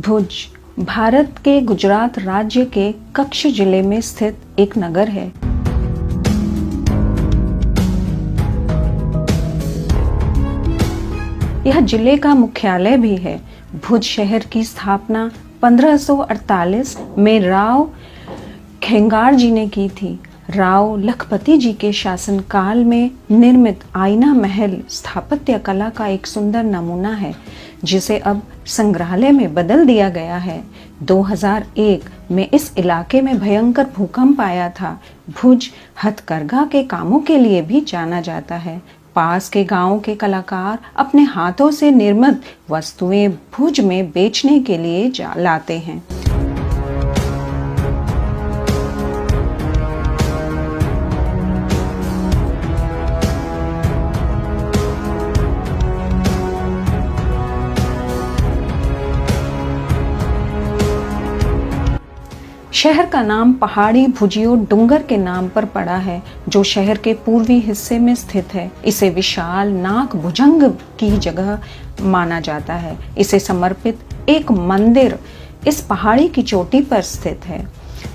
भुज भारत के गुजरात राज्य के कच्छ जिले में स्थित एक नगर है। यह जिले का मुख्यालय भी है। भुज शहर की स्थापना 1548 में राव खेंगार जी ने की थी। राव लखपति जी के शासनकाल में निर्मित आईना महल स्थापत्य कला का एक सुंदर नमूना है, जिसे अब संग्रहालय में बदल दिया गया है। 2001 में इस इलाके में भयंकर भूकंप आया था। भुज हथकरघा के कामों के लिए भी जाना जाता है। पास के गांवों के कलाकार अपने हाथों से निर्मित वस्तुएं भुज में बेचने के लिए लाते हैं। शहर का नाम पहाड़ी भुजियो डूंगर के नाम पर पड़ा है, जो शहर के पूर्वी हिस्से में स्थित है। इसे विशाल नाग भुजंग की जगह माना जाता है। इसे समर्पित एक मंदिर इस पहाड़ी की चोटी पर स्थित है।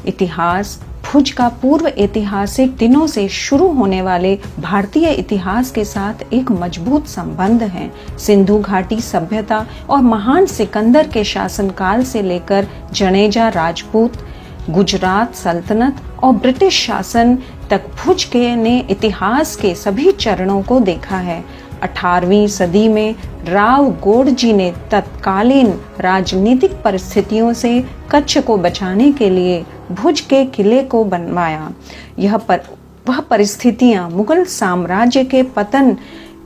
इतिहास भुज का पूर्व ऐतिहासिक दिनों से शुरू होने वाले भारतीय इतिहास के साथ एक मजबूत संबंध है। सिंधु घाटी सभ्यता और महान सिकंदर के शासनकाल से लेकर जडेजा राजपूत, गुजरात सल्तनत और ब्रिटिश शासन तक भुज के ने इतिहास के सभी चरणों को देखा है। 18वीं सदी में राव गोड जी ने तत्कालीन राजनीतिक परिस्थितियों से कच्छ को बचाने के लिए भुज के किले को बनवाया। वह परिस्थितियां मुगल साम्राज्य के पतन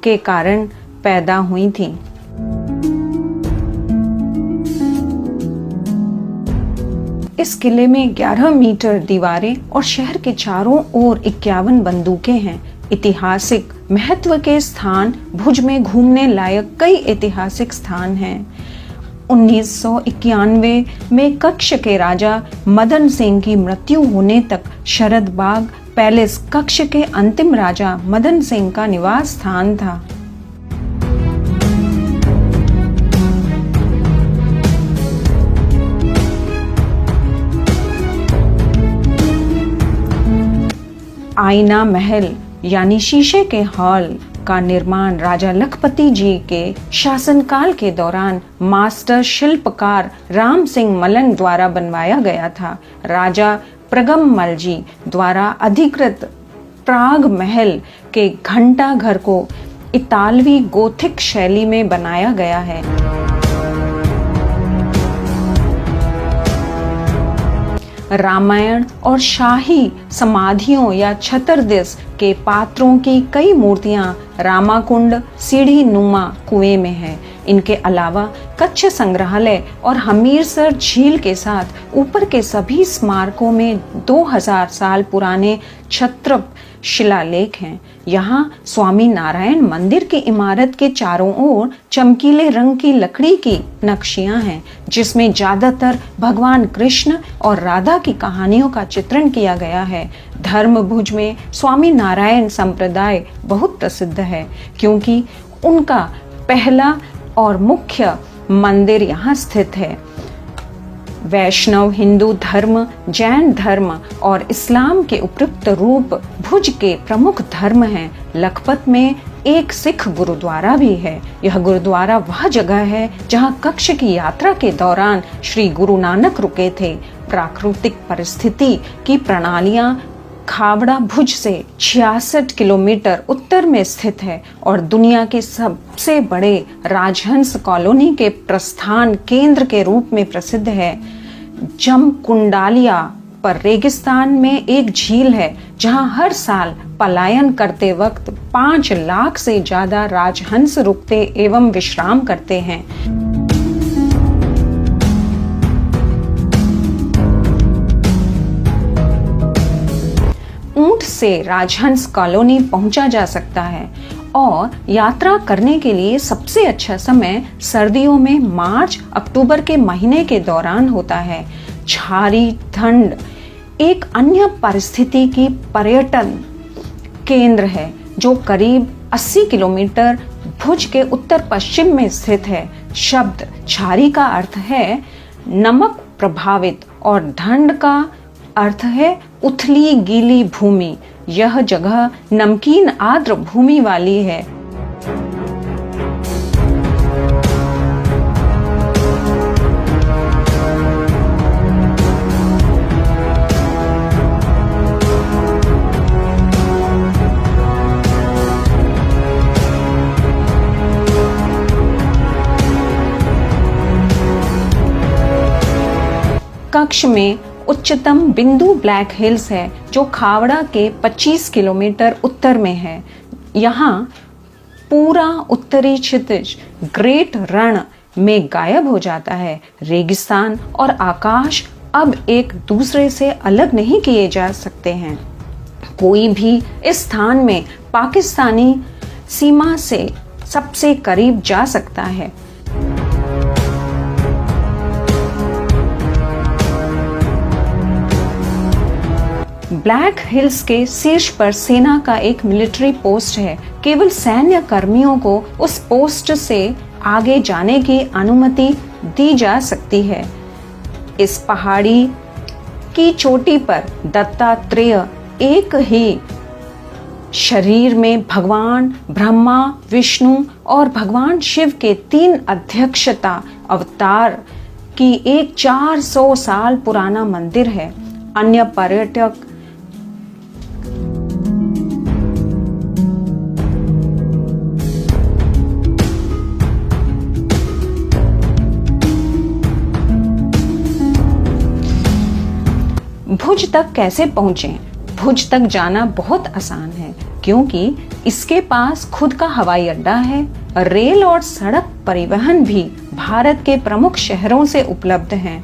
के कारण पैदा हुई थीं। इस किले में 11 मीटर दीवारें और शहर के चारों ओर 51 बंदूकें हैं। ऐतिहासिक महत्व के स्थान भुज में घूमने लायक कई ऐतिहासिक स्थान हैं। 1991 में कच्छ के राजा मदन सिंह की मृत्यु होने तक शरद बाग पैलेस कच्छ के अंतिम राजा मदन सिंह का निवास स्थान था। आईना महल यानी शीशे के हॉल का निर्माण राजा लखपति जी के शासनकाल के दौरान मास्टर शिल्पकार राम सिंह मलन द्वारा बनवाया गया था। राजा प्रगमल जी द्वारा अधिकृत प्राग महल के घंटा घर को इतालवी गोथिक शैली में बनाया गया है। रामायण और शाही समाधियों या छतरदिस के पात्रों की कई मूर्तियां रामाकुंड सीढ़ी नुमा कुएं में हैं। इनके अलावा कच्छ संग्रहालय और हमीरसर झील के साथ ऊपर के सभी स्मारकों में 2000 साल पुराने छत्र शिलालेख हैं। यहाँ स्वामी नारायण मंदिर की इमारत के चारों ओर चमकीले रंग की लकड़ी की नक्शियां हैं, जिसमें ज्यादातर भगवान कृष्ण और राधा की कहानियों का चित्रण किया गया है। धर्म भुज में स्वामी नारायण संप्रदाय बहुत प्रसिद्ध है, क्योंकि उनका पहला और मुख्य मंदिर यहाँ स्थित है। वैष्णव, हिंदू धर्म, जैन धर्म और इस्लाम के उपयुक्त रूप भुज के प्रमुख धर्म हैं। लखपत में एक सिख गुरुद्वारा भी है। यह गुरुद्वारा वह जगह है जहां कच्छ की यात्रा के दौरान श्री गुरु नानक रुके थे। प्राकृतिक परिस्थिति की प्रणालियां खावड़ा भुज से 66 किलोमीटर उत्तर में स्थित है और दुनिया के सबसे बड़े राजहंस कॉलोनी के प्रस्थान केंद्र के रूप में प्रसिद्ध है। जमकुंडालिया पर रेगिस्तान में एक झील है, जहां हर साल पलायन करते वक्त 5 लाख से ज्यादा राजहंस रुकते एवं विश्राम करते हैं। ऊंट से राजहंस कॉलोनी पहुंचा जा सकता है और यात्रा करने के लिए सबसे अच्छा समय सर्दियों में मार्च अक्टूबर के महीने के दौरान होता है। झारी ठंड एक अन्य पारिस्थितिकी की पर्यटन केंद्र है, जो करीब 80 किलोमीटर भुज के उत्तर पश्चिम में स्थित है। शब्द झारी का अर्थ है नमक प्रभावित और ढंड का अर्थ है उथली गीली भूमि। यह जगह नमकीन आर्द्र भूमि वाली है। कक्ष में उच्चतम बिंदु ब्लैक हिल्स है, जो खावड़ा के 25 किलोमीटर उत्तर में है। यहाँ पूरा उत्तरी क्षितिज ग्रेट रण में गायब हो जाता है। रेगिस्तान और आकाश अब एक दूसरे से अलग नहीं किए जा सकते हैं। कोई भी इस स्थान में पाकिस्तानी सीमा से सबसे करीब जा सकता है। ब्लैक हिल्स के शीर्ष पर सेना का एक मिलिट्री पोस्ट है। केवल सैन्य कर्मियों को उस पोस्ट से आगे जाने की अनुमति दी जा सकती है। इस पहाड़ी की चोटी पर दत्तात्रेय एक ही शरीर में भगवान ब्रह्मा, विष्णु और भगवान शिव के 3 अध्यक्षता अवतार की एक 400 साल पुराना मंदिर है। अन्य पर्यटक भुज तक कैसे पहुंचें? भुज तक जाना बहुत आसान है, क्योंकि इसके पास खुद का हवाई अड्डा है। रेल और सड़क परिवहन भी भारत के प्रमुख शहरों से उपलब्ध हैं।